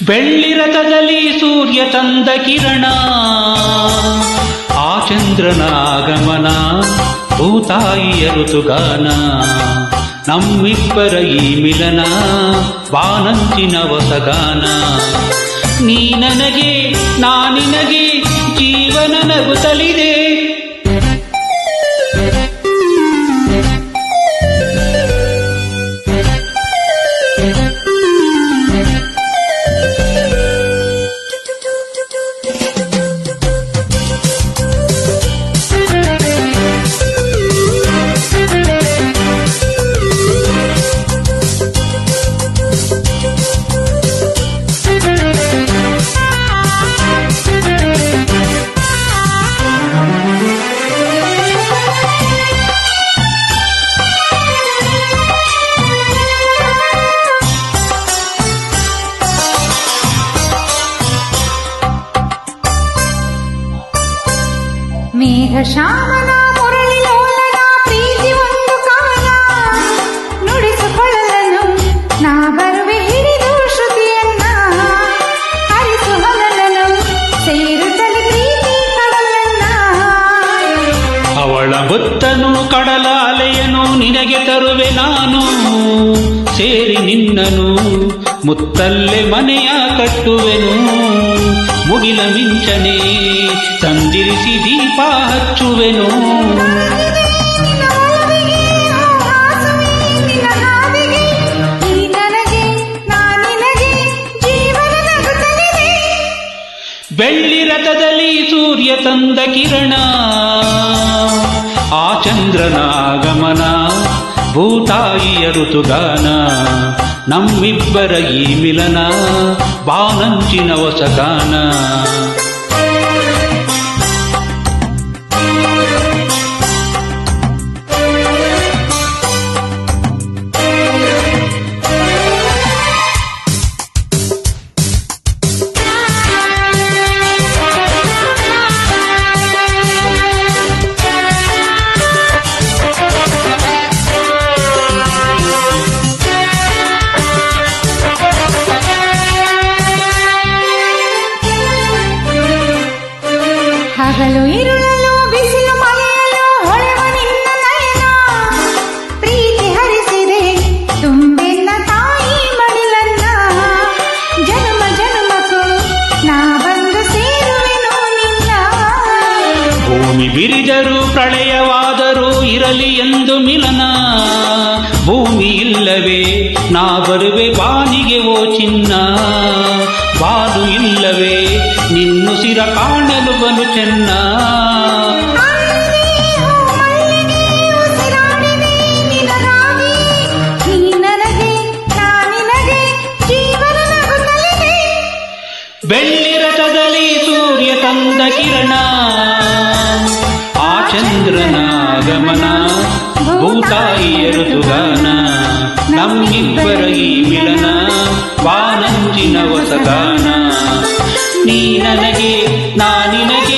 ಬೆಳ್ಳಿ ರಥದಲ್ಲಿ ಸೂರ್ಯ ತಂದ ಕಿರಣ, ಆ ಚಂದ್ರನ ಆಗಮನ, ಭೂತಾಯಿಯ ಋತುಗಾನ, ನಮ್ಮಿಬ್ಬರ ಈ ಮಿಲನ, ಬಾನಂಚಿನ ಹೊಸಗಾನ. ನೀ ನನಗೆ ನಾ ನಿನಗೆ ಜೀವನ ನಗುತ್ತಲಿದೆ. ಮೇಘ ಶ್ಯಾಮನ ಮುರಳಿ ಲೋಲನ ಪ್ರೀತಿ ಒಂದು ಕಾಲ, ನುಡಿಸಿಕೊಳ್ಳಲು ನಾ ಬರುವೆ ಹಿಡಿದು ಶ್ರುತಿಯನ್ನ, ಹರಿಸು ಹಗಲನು ಸೇರುತ್ತಲೇ ಪ್ರೀತಿ ಕಡಲನ್ನ. ಅವಳ ಮುತ್ತನು ಕಡಲ ಅಲೆಯನು ನಿನಗೆ ತರುವೆ ನಾನು, ಸೇರಿ ನಿನ್ನನು ಮುತ್ತಲ್ಲೇ ಮನೆಯ ಕಟ್ಟುವೆನು. ಮುಗಿಲ ಮಿಂಚನೆ ತಂದಿರಿಸಿ ದೀಪ ಹಚ್ಚುವೆನು. ಬೆಳ್ಳಿ ರಥದಲ್ಲಿ ಸೂರ್ಯ ತಂದ ಕಿರಣ, ಆ ಚಂದ್ರನ ಆಗಮನ, ಭೂತಾಯಿಯ ಋತುಗಾನ, ನಮ್ಮಿಬ್ಬರ ಈ ಮಿಲನ, ಬಾನಂಚಿನ ಹೊಸಗಾನ. ಹಗಲು ಇರುಳಲು ಬಿಸಿಲು ಮಳೆಯಲು ಹೊಳೆವ ನಿನ್ನ ನಯನ, ಪ್ರೀತಿ ಹರಿಸಿದೆ ತುಂಬೆನ್ನ ತಾಯಿ ಮಡಿಲನ್ನ. ಜನ್ಮ ಜನ್ಮಕ್ಕೂ ನಾ ಬಂದು ಸೇರುವೆನು ನಿನ್ನ. ಭೂಮಿ ಬಿರಿದರೂ ಪ್ರಳಯವಾದರೂ ಇರಲಿ ಎಂದು ಮಿಲನ, ಭೂಮಿ ಇಲ್ಲವೇ ನಾ ಬರುವೆ ಬಾನಿಗೆ ಓ ಚಿನ್ನ. ಬಾನು ಇಲ್ಲವೇ ನಿನ್ನುಸಿರ ಕಾಣಲು ಬಲು ಚೆನ್ನ. ಬೆಳ್ಳಿ ರಥದಲ್ಲಿ ಸೂರ್ಯ ತಂದ ಕಿರಣ, ಆ ಚಂದ್ರನ ಆಗಮನ, ಭೂತಾಯಿಯ ಋತುಗಾನ, ನಮ್ಮಿಬ್ಬರ ಈ ಮಿಲನ, ಬಾನಂಚಿನ ಹೊಸಗಾನ. ನೀ ನನಗೆ ನಾ ನಿನಗೆ